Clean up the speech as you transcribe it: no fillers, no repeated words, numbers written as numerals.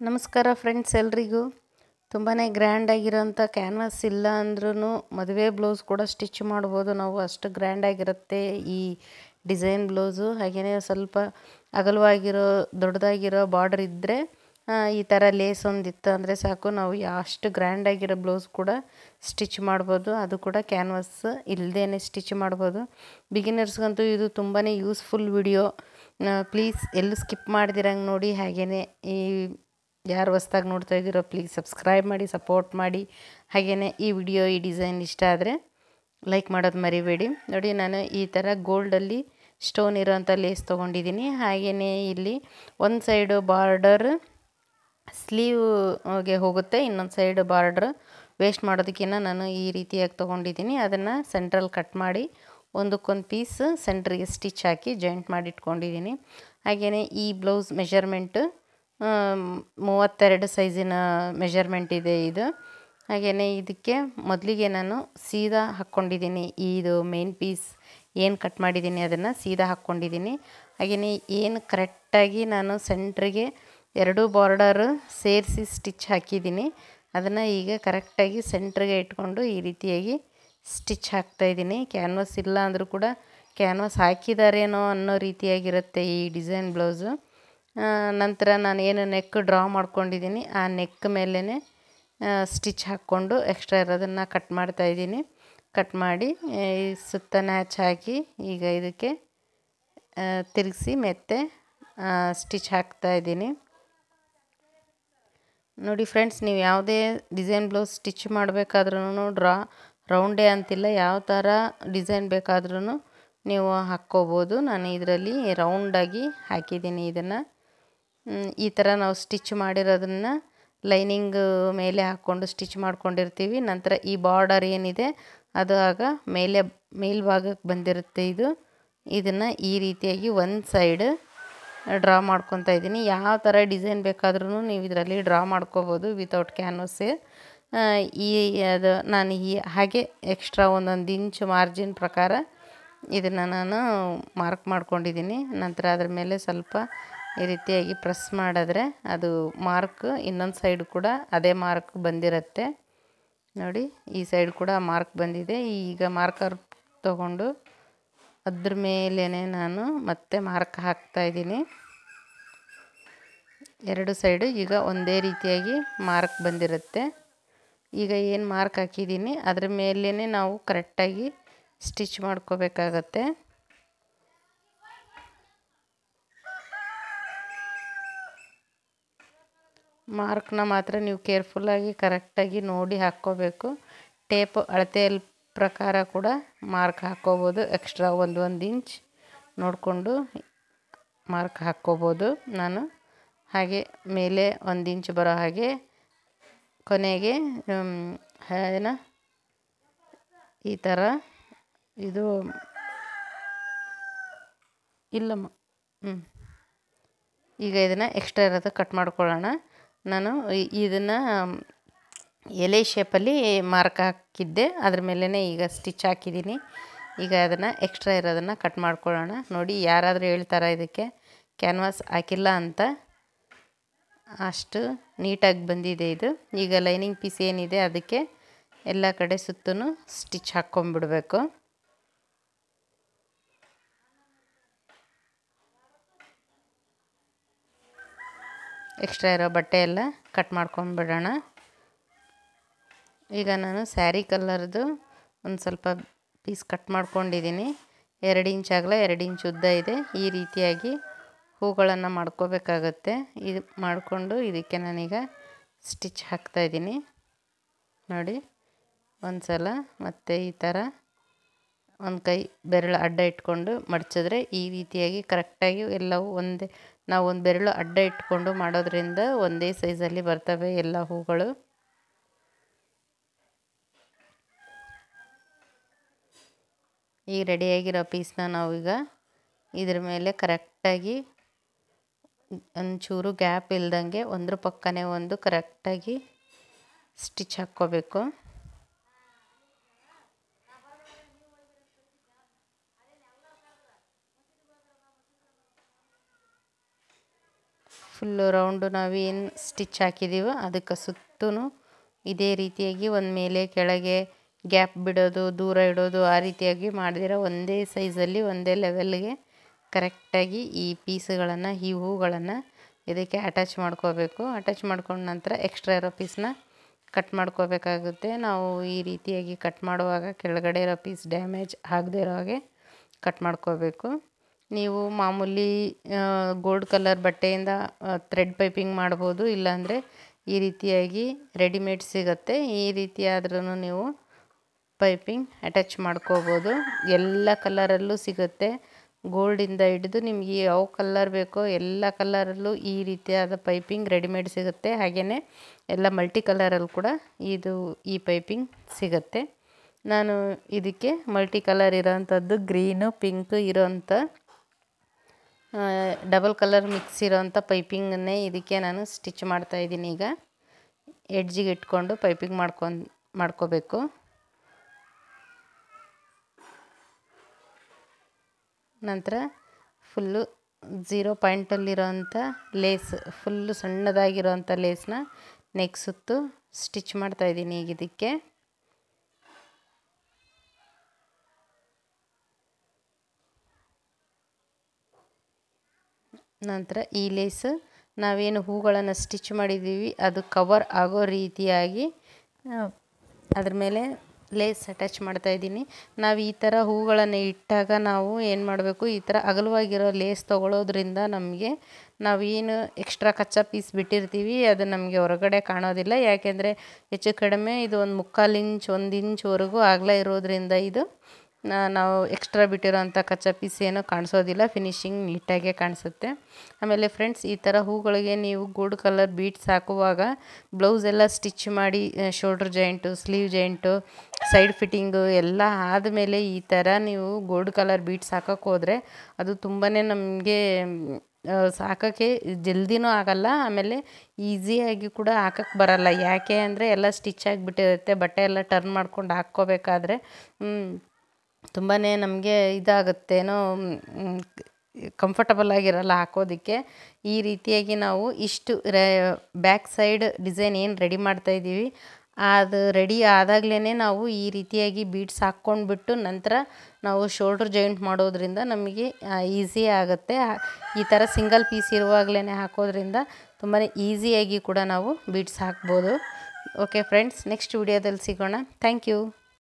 ನಮಸ್ಕಾರ ಫ್ರೆಂಡ್ಸ್, ಎಲ್ರಿಗೂ ತುಂಬಾ ಗ್ರ್ಯಾಂಡಾಗಿರೋಂಥ ಕ್ಯಾನ್ವಾಸ್ ಇಲ್ಲ ಅಂದ್ರೂ ಮದುವೆ ಬ್ಲೌಸ್ ಕೂಡ ಸ್ಟಿಚ್ ಮಾಡ್ಬೋದು ನಾವು. ಅಷ್ಟು ಗ್ರ್ಯಾಂಡಾಗಿರುತ್ತೆ ಈ ಡಿಸೈನ್ ಬ್ಲೌಸು. ಹಾಗೆಯೇ ಸ್ವಲ್ಪ ಅಗಲವಾಗಿರೋ ದೊಡ್ಡದಾಗಿರೋ ಬಾರ್ಡರ್ ಇದ್ದರೆ ಈ ಥರ ಲೇಸ್ ಒಂದಿತ್ತು ಅಂದರೆ ಸಾಕು, ನಾವು ಅಷ್ಟು ಗ್ರ್ಯಾಂಡಾಗಿರೋ ಬ್ಲೌಸ್ ಕೂಡ ಸ್ಟಿಚ್ ಮಾಡ್ಬೋದು. ಅದು ಕೂಡ ಕ್ಯಾನ್ವಾಸ್ ಇಲ್ಲದೇ ಸ್ಟಿಚ್ ಮಾಡ್ಬೋದು. ಬಿಗಿನರ್ಸ್ಗಂತೂ ಇದು ತುಂಬಾ ಯೂಸ್ಫುಲ್ ವಿಡಿಯೋ. ಪ್ಲೀಸ್ ಎಲ್ಲೂ ಸ್ಕಿಪ್ ಮಾಡ್ದಿರಂಗೆ ನೋಡಿ. ಹಾಗೆಯೇ ಈ ಯಾರು ಹೊಸ್ದಾಗಿ ನೋಡ್ತಾ ಇದ್ದೀರೋ ಪ್ಲೀಸ್ ಸಬ್ಸ್ಕ್ರೈಬ್ ಮಾಡಿ, ಸಪೋರ್ಟ್ ಮಾಡಿ. ಹಾಗೆಯೇ ಈ ವಿಡಿಯೋ, ಈ ಡಿಸೈನ್ ಇಷ್ಟ ಆದರೆ ಲೈಕ್ ಮಾಡೋದು ಮರಿಬೇಡಿ. ನೋಡಿ, ನಾನು ಈ ಥರ ಗೋಲ್ಡಲ್ಲಿ ಸ್ಟೋನ್ ಇರೋಂಥ ಲೇಸ್ ತೊಗೊಂಡಿದ್ದೀನಿ. ಹಾಗೆಯೇ ಇಲ್ಲಿ ಒಂದು ಸೈಡು ಬಾರ್ಡರ್ ಸ್ಲೀವ್ಗೆ ಹೋಗುತ್ತೆ, ಇನ್ನೊಂದು ಸೈಡ್ ಬಾರ್ಡ್ರ್ ವೇಸ್ಟ್ ಮಾಡೋದಕ್ಕಿಂತ ನಾನು ಈ ರೀತಿಯಾಗಿ ತೊಗೊಂಡಿದ್ದೀನಿ. ಅದನ್ನು ಸೆಂಟ್ರಲ್ಲಿ ಕಟ್ ಮಾಡಿ ಒಂದಕ್ಕೊಂದು ಪೀಸ್ ಸೆಂಟ್ರಿಗೆ ಸ್ಟಿಚ್ ಹಾಕಿ ಜಾಯಿಂಟ್ ಮಾಡಿ ಇಟ್ಕೊಂಡಿದ್ದೀನಿ. ಹಾಗೆಯೇ ಈ ಬ್ಲೌಸ್ ಮೆಷರ್ಮೆಂಟು 32 ಸೈಜಿನ ಮೆಷರ್ಮೆಂಟ್ ಇದೆ ಇದು. ಹಾಗೆಯೇ ಇದಕ್ಕೆ ಮೊದಲಿಗೆ ನಾನು ಸೀದಾ ಹಾಕ್ಕೊಂಡಿದ್ದೀನಿ. ಇದು ಮೇನ್ ಪೀಸ್ ಏನು ಕಟ್ ಮಾಡಿದ್ದೀನಿ ಅದನ್ನು ಸೀದಾ ಹಾಕ್ಕೊಂಡಿದ್ದೀನಿ. ಹಾಗೆಯೇ ಏನು ಕರೆಕ್ಟಾಗಿ ನಾನು ಸೆಂಟ್ರಿಗೆ ಎರಡೂ ಬಾರ್ಡರ್ ಸೇರಿಸಿ ಸ್ಟಿಚ್ ಹಾಕಿದ್ದೀನಿ, ಅದನ್ನು ಈಗ ಕರೆಕ್ಟಾಗಿ ಸೆಂಟ್ರಿಗೆ ಇಟ್ಕೊಂಡು ಈ ರೀತಿಯಾಗಿ ಸ್ಟಿಚ್ ಹಾಕ್ತಾಯಿದ್ದೀನಿ. ಕ್ಯಾನ್ವಾಸ್ ಇಲ್ಲ ಅಂದರೂ ಕೂಡ ಕ್ಯಾನ್ವಾಸ್ ಹಾಕಿದಾರೇನೋ ಅನ್ನೋ ರೀತಿಯಾಗಿರುತ್ತೆ ಈ ಡಿಸೈನ್ ಬ್ಲೌಸು. ನಂತರ ನಾನು ಏನು ನೆಕ್ ಡ್ರಾ ಮಾಡ್ಕೊಂಡಿದ್ದೀನಿ ಆ ನೆಕ್ ಮೇಲೇ ಸ್ಟಿಚ್ ಹಾಕ್ಕೊಂಡು ಎಕ್ಸ್ಟ್ರಾ ಇರೋದನ್ನು ಕಟ್ ಮಾಡ್ತಾಯಿದ್ದೀನಿ. ಕಟ್ ಮಾಡಿ ಸುತ್ತ ನ್ಯಾಚ್ ಹಾಕಿ ಈಗ ಇದಕ್ಕೆ ತಿರುಗಿಸಿ ಮತ್ತೆ ಸ್ಟಿಚ್ ಹಾಕ್ತಾಯಿದ್ದೀನಿ. ನೋಡಿ ಫ್ರೆಂಡ್ಸ್, ನೀವು ಯಾವುದೇ ಡಿಸೈನ್ ಬ್ಲೌಸ್ ಸ್ಟಿಚ್ ಮಾಡಬೇಕಾದ್ರೂ ರೌಂಡೇ ಅಂತಿಲ್ಲ, ಯಾವ ಥರ ಡಿಸೈನ್ ಬೇಕಾದ್ರೂ ನೀವು ಹಾಕ್ಕೋಬೋದು. ನಾನು ಇದರಲ್ಲಿ ರೌಂಡಾಗಿ ಹಾಕಿದ್ದೀನಿ. ಇದನ್ನು ಈ ಥರ ನಾವು ಸ್ಟಿಚ್ ಮಾಡಿರೋದನ್ನು ಲೈನಿಂಗ್ ಮೇಲೆ ಹಾಕ್ಕೊಂಡು ಸ್ಟಿಚ್ ಮಾಡ್ಕೊಂಡಿರ್ತೀವಿ. ನಂತರ ಈ ಬಾರ್ಡರ್ ಏನಿದೆ ಅದು ಆಗ ಮೇಲ್ಭಾಗಕ್ಕೆ ಬಂದಿರುತ್ತೆ. ಇದನ್ನು ಈ ರೀತಿಯಾಗಿ ಒಂದು ಸೈಡ್ ಡ್ರಾ ಮಾಡ್ಕೊತಾ ಇದ್ದೀನಿ. ಯಾವ ಥರ ಡಿಸೈನ್ ಬೇಕಾದ್ರೂ ನೀವು ಇದರಲ್ಲಿ ಡ್ರಾ ಮಾಡ್ಕೋಬೋದು ವಿತೌಟ್ ಕ್ಯಾನ್ವಸ್ಸೇ. ನಾನು ಹಾಗೆ ಎಕ್ಸ್ಟ್ರಾ ಒಂದೊಂದು ಇಂಚು ಮಾರ್ಜಿನ್ ಪ್ರಕಾರ ಇದನ್ನು ನಾನು ಮಾರ್ಕ್ ಮಾಡ್ಕೊಂಡಿದ್ದೀನಿ. ನಂತರ ಅದ್ರ ಮೇಲೆ ಸ್ವಲ್ಪ ಈ ರೀತಿಯಾಗಿ ಪ್ರೆಸ್ ಮಾಡಿದ್ರೆ ಅದು ಮಾರ್ಕ್ ಇನ್ನೊಂದು ಸೈಡ್ ಕೂಡ ಅದೇ ಮಾರ್ಕ್ ಬಂದಿರುತ್ತೆ. ನೋಡಿ, ಈ ಸೈಡ್ ಕೂಡ ಮಾರ್ಕ್ ಬಂದಿದೆ. ಈಗ ಮಾರ್ಕರ್ ತಗೊಂಡು ಅದ್ರ ಮೇಲೇ ನಾನು ಮತ್ತೆ ಮಾರ್ಕ್ ಹಾಕ್ತಾಯಿದ್ದೀನಿ. ಎರಡು ಸೈಡು ಈಗ ಒಂದೇ ರೀತಿಯಾಗಿ ಮಾರ್ಕ್ ಬಂದಿರುತ್ತೆ. ಈಗ ಏನು ಮಾರ್ಕ್ ಹಾಕಿದ್ದೀನಿ ಅದ್ರ ಮೇಲೇ ನಾವು ಕರೆಕ್ಟಾಗಿ ಸ್ಟಿಚ್ ಮಾಡ್ಕೋಬೇಕಾಗತ್ತೆ. ಮಾರ್ಕ್ನ ಮಾತ್ರ ನೀವು ಕೇರ್ಫುಲ್ಲಾಗಿ ಕರೆಕ್ಟಾಗಿ ನೋಡಿ ಹಾಕ್ಕೋಬೇಕು. ಟೇಪ್ ಅಳತೆ ಪ್ರಕಾರ ಕೂಡ ಮಾರ್ಕ್ ಹಾಕ್ಕೋಬೋದು. ಎಕ್ಸ್ಟ್ರಾ ಒಂದು ಇಂಚ್ ನೋಡಿಕೊಂಡು ಮಾರ್ಕ್ ಹಾಕ್ಕೋಬೋದು. ನಾನು ಹಾಗೆ ಮೇಲೆ 1 ಇಂಚ್ ಬರೋ ಹಾಗೆ ಕೊನೆಗೆ ಈ ಥರ ಇದು ಇಲ್ಲಮ್ಮ ಈಗ ಇದನ್ನು ಎಕ್ಸ್ಟ್ರಾ ಇರೋದು ಕಟ್ ಮಾಡ್ಕೊಳ್ಳೋಣ. ನಾನು ಇದನ್ನು ಎಲೆ ಶೇಪಲ್ಲಿ ಮಾರ್ಕ್ ಹಾಕಿದ್ದೆ, ಅದ್ರ ಮೇಲೇ ಈಗ ಸ್ಟಿಚ್ ಹಾಕಿದ್ದೀನಿ. ಈಗ ಅದನ್ನು ಎಕ್ಸ್ಟ್ರಾ ಇರೋದನ್ನು ಕಟ್ ಮಾಡ್ಕೊಳ್ಳೋಣ. ನೋಡಿ, ಯಾರಾದರೂ ಹೇಳ್ತಾರಾ ಇದಕ್ಕೆ ಕ್ಯಾನ್ವಾಸ್ ಹಾಕಿಲ್ಲ ಅಂತ, ಅಷ್ಟು ನೀಟಾಗಿ ಬಂದಿದೆ ಇದು. ಈಗ ಲೈನಿಂಗ್ ಪೀಸ್ ಏನಿದೆ ಅದಕ್ಕೆ ಎಲ್ಲ ಕಡೆ ಸುತ್ತೂ ಸ್ಟಿಚ್ ಹಾಕ್ಕೊಂಬಿಡ್ಬೇಕು. ಎಕ್ಸ್ಟ್ರಾ ಇರೋ ಬಟ್ಟೆ ಎಲ್ಲ ಕಟ್ ಮಾಡ್ಕೊಂಬಿಡೋಣ. ಈಗ ನಾನು ಸ್ಯಾರಿ ಕಲರ್ದು ಒಂದು ಸ್ವಲ್ಪ ಪೀಸ್ ಕಟ್ ಮಾಡ್ಕೊಂಡಿದ್ದೀನಿ. 2 ಇಂಚ್ ಅಗಲ 2 ಇಂಚ್ ಉದ್ದ ಇದೆ. ಈ ರೀತಿಯಾಗಿ ಹೂಗಳನ್ನು ಮಾಡ್ಕೋಬೇಕಾಗತ್ತೆ. ಇದು ಮಾಡಿಕೊಂಡು ಇದಕ್ಕೆ ನಾನೀಗ ಸ್ಟಿಚ್ ಹಾಕ್ತಾಯಿದ್ದೀನಿ. ನೋಡಿ, ಒಂದು ಸಲ ಮತ್ತೆ ಈ ಥರ ಒಂದು ಕೈ ಬೆರಳು ಅಡ್ಡ ಇಟ್ಕೊಂಡು ಮಡಚಿದ್ರೆ ಈ ರೀತಿಯಾಗಿ ಕರೆಕ್ಟಾಗಿ ಎಲ್ಲವೂ ನಾವು ಒಂದು ಬೆರಳು ಅಡ್ಡ ಇಟ್ಕೊಂಡು ಮಾಡೋದ್ರಿಂದ ಒಂದೇ ಸೈಜಲ್ಲಿ ಬರ್ತವೆ ಎಲ್ಲ ಹೂಗಳು. ಈ ರೆಡಿಯಾಗಿರೋ ಪೀಸ್ನ ನಾವೀಗ ಇದ್ರ ಮೇಲೆ ಕರೆಕ್ಟಾಗಿ ಒಂಚೂರು ಗ್ಯಾಪ್ ಇಲ್ದಂಗೆ ಒಂದ್ರ ಪಕ್ಕನೇ ಒಂದು ಕರೆಕ್ಟಾಗಿ ಸ್ಟಿಚ್ ಹಾಕ್ಕೋಬೇಕು. ಫುಲ್ಲು ರೌಂಡು ನಾವೇನು ಸ್ಟಿಚ್ ಹಾಕಿದ್ದೀವೋ ಅದಕ್ಕೆ ಸುತ್ತೂ ಇದೇ ರೀತಿಯಾಗಿ ಒಂದು ಮೇಲೆ ಕೆಳಗೆ ಗ್ಯಾಪ್ ಬಿಡೋದು, ದೂರ ಇಡೋದು ಆ ರೀತಿಯಾಗಿ ಮಾಡಿದಿರ ಒಂದೇ ಸೈಜಲ್ಲಿ ಒಂದೇ ಲೆವೆಲ್ಗೆ ಕರೆಕ್ಟಾಗಿ ಈ ಪೀಸ್ಗಳನ್ನು, ಈ ಹೂಗಳನ್ನು ಇದಕ್ಕೆ ಅಟ್ಯಾಚ್ ಮಾಡ್ಕೋಬೇಕು. ಅಟ್ಯಾಚ್ ಮಾಡ್ಕೊಂಡ ನಂತರ ಎಕ್ಸ್ಟ್ರಾ ಇರೋ ಪೀಸ್ನ ಕಟ್ ಮಾಡ್ಕೋಬೇಕಾಗುತ್ತೆ. ನಾವು ಈ ರೀತಿಯಾಗಿ ಕಟ್ ಮಾಡುವಾಗ ಕೆಳಗಡೆ ಇರೋ ಪೀಸ್ ಡ್ಯಾಮೇಜ್ ಆಗದೆ ಇರೋ ಹಾಗೆ ಕಟ್ ಮಾಡ್ಕೋಬೇಕು. ನೀವು ಮಾಮೂಲಿ ಗೋಲ್ಡ್ ಕಲರ್ ಬಟ್ಟೆಯಿಂದ ಥ್ರೆಡ್ ಪೈಪಿಂಗ್ ಮಾಡ್ಬೋದು, ಇಲ್ಲಾಂದರೆ ಈ ರೀತಿಯಾಗಿ ರೆಡಿಮೇಡ್ ಸಿಗುತ್ತೆ. ಈ ರೀತಿ ಆದ್ರೂ ನೀವು ಪೈಪಿಂಗ್ ಅಟ್ಯಾಚ್ ಮಾಡ್ಕೋಬೋದು. ಎಲ್ಲ ಕಲರಲ್ಲೂ ಸಿಗುತ್ತೆ, ಗೋಲ್ಡಿಂದ ಹಿಡಿದು ನಿಮಗೆ ಯಾವ ಕಲರ್ ಬೇಕೋ ಎಲ್ಲ ಕಲರಲ್ಲೂ ಈ ರೀತಿಯಾದ ಪೈಪಿಂಗ್ ರೆಡಿಮೇಡ್ ಸಿಗುತ್ತೆ. ಹಾಗೆಯೇ ಎಲ್ಲ ಮಲ್ಟಿ ಕಲರಲ್ಲಿ ಕೂಡ ಈ ಪೈಪಿಂಗ್ ಸಿಗುತ್ತೆ. ನಾನು ಇದಕ್ಕೆ ಮಲ್ಟಿ ಕಲರ್ ಇರೋವಂಥದ್ದು ಗ್ರೀನು ಪಿಂಕ್ ಇರೋವಂಥ ಡಬಲ್ ಕಲರ್ ಮಿಕ್ಸ್ ಇರೋವಂಥ ಪೈಪಿಂಗನ್ನೇ ಇದಕ್ಕೆ ನಾನು ಸ್ಟಿಚ್ ಮಾಡ್ತಾಯಿದ್ದೀನಿ. ಈಗ ಎಡ್ಜಿಗೆ ಇಟ್ಕೊಂಡು ಪೈಪಿಂಗ್ ಮಾಡ್ಕೋಬೇಕು. ನಂತರ ಫುಲ್ಲು 0 ಪಾಯಿಂಟಲ್ಲಿರೋವಂಥ ಲೇಸ್, ಫುಲ್ಲು ಸಣ್ಣದಾಗಿರೋವಂಥ ಲೇಸ್ನ ನೆಕ್ ಸುತ್ತು ಸ್ಟಿಚ್ ಮಾಡ್ತಾಯಿದ್ದೀನಿ ಈಗ ಇದಕ್ಕೆ. ನಂತರ ಈ ಲೇಸ್ ನಾವೇನು ಹೂಗಳನ್ನು ಸ್ಟಿಚ್ ಮಾಡಿದ್ದೀವಿ ಅದು ಕವರ್ ಆಗೋ ರೀತಿಯಾಗಿ ಅದ್ರ ಮೇಲೆ ಲೇಸ್ ಅಟ್ಯಾಚ್ ಮಾಡ್ತಾಯಿದ್ದೀನಿ. ನಾವು ಈ ಥರ ಹೂಗಳನ್ನು ಇಟ್ಟಾಗ ನಾವು ಏನು ಮಾಡಬೇಕು, ಈ ಥರ ಅಗಲವಾಗಿರೋ ಲೇಸ್ ತೊಗೊಳ್ಳೋದ್ರಿಂದ ನಮಗೆ ನಾವೇನು ಎಕ್ಸ್ಟ್ರಾ ಕಚ್ಚಾ ಪೀಸ್ ಬಿಟ್ಟಿರ್ತೀವಿ ಅದು ನಮಗೆ ಹೊರಗಡೆ ಕಾಣೋದಿಲ್ಲ. ಯಾಕೆಂದರೆ ಹೆಚ್ಚು ಕಡಿಮೆ ಇದು ಒಂದು 3/4 ಇಂಚ್ 1 ಇಂಚ್ವರೆಗೂ ಅಗಲ ಇರೋದ್ರಿಂದ ಇದು ನಾವು ಎಕ್ಸ್ಟ್ರಾ ಬಿಟ್ಟಿರೋಂಥ ಕಚ್ಚಾ ಪೀಸ್ ಏನೂ ಕಾಣಿಸೋದಿಲ್ಲ, ಫಿನಿಶಿಂಗ್ ನೀಟಾಗೆ ಕಾಣಿಸುತ್ತೆ. ಆಮೇಲೆ ಫ್ರೆಂಡ್ಸ್, ಈ ಥರ ಹೂಗಳಿಗೆ ನೀವು ಗೋಲ್ಡ್ ಕಲರ್ ಬೀಡ್ಸ್ ಹಾಕುವಾಗ ಬ್ಲೌಸ್ ಎಲ್ಲ ಸ್ಟಿಚ್ ಮಾಡಿ shoulder joint, sleeve joint, side fitting ಎಲ್ಲ ಆದಮೇಲೆ ಈ ಥರ ನೀವು ಗೋಲ್ಡ್ ಕಲರ್ ಬೀಡ್ಸ್ ಹಾಕೋಕ್ಕೆ ಹೋದರೆ ಅದು ತುಂಬಾ ನಮಗೆ ಹಾಕೋಕ್ಕೆ ಜಲ್ದಿನೂ ಆಗಲ್ಲ, ಆಮೇಲೆ ಈಸಿಯಾಗಿ ಕೂಡ ಹಾಕೋಕ್ಕೆ ಬರಲ್ಲ. ಯಾಕೆ ಅಂದರೆ ಎಲ್ಲ ಸ್ಟಿಚ್ ಆಗಿಬಿಟ್ಟಿರುತ್ತೆ, ಬಟ್ಟೆ ಎಲ್ಲ ಟರ್ನ್ ಮಾಡ್ಕೊಂಡು ಹಾಕ್ಕೋಬೇಕಾದ್ರೆ ತುಂಬಾ ನಮಗೆ ಇದಾಗುತ್ತೇನೋ, ಕಂಫರ್ಟಬಲ್ ಆಗಿರಲ್ಲ ಹಾಕೋದಕ್ಕೆ. ಈ ರೀತಿಯಾಗಿ ನಾವು ಇಷ್ಟು ಬ್ಯಾಕ್ ಸೈಡ್ ಡಿಸೈನ್ ಏನು ರೆಡಿ ಮಾಡ್ತಾಯಿದ್ದೀವಿ ಅದು ರೆಡಿ ಆದಾಗಲೇ ನಾವು ಈ ರೀತಿಯಾಗಿ ಬೀಡ್ಸ್ ಹಾಕ್ಕೊಂಡ್ಬಿಟ್ಟು ನಂತರ ನಾವು ಶೋಲ್ಡ್ರ್ ಜಾಯಿಂಟ್ ಮಾಡೋದ್ರಿಂದ ನಮಗೆ ಈಸಿ ಆಗುತ್ತೆ. ಈ ಥರ ಸಿಂಗಲ್ ಪೀಸ್ ಇರುವಾಗಲೇ ಹಾಕೋದ್ರಿಂದ ತುಂಬಾ ಈಸಿಯಾಗಿ ಕೂಡ ನಾವು ಬೀಡ್ಸ್ ಹಾಕ್ಬೋದು. ಓಕೆ ಫ್ರೆಂಡ್ಸ್, ನೆಕ್ಸ್ಟ್ ವಿಡಿಯೋದಲ್ಲಿ ಸಿಗೋಣ. Thank you.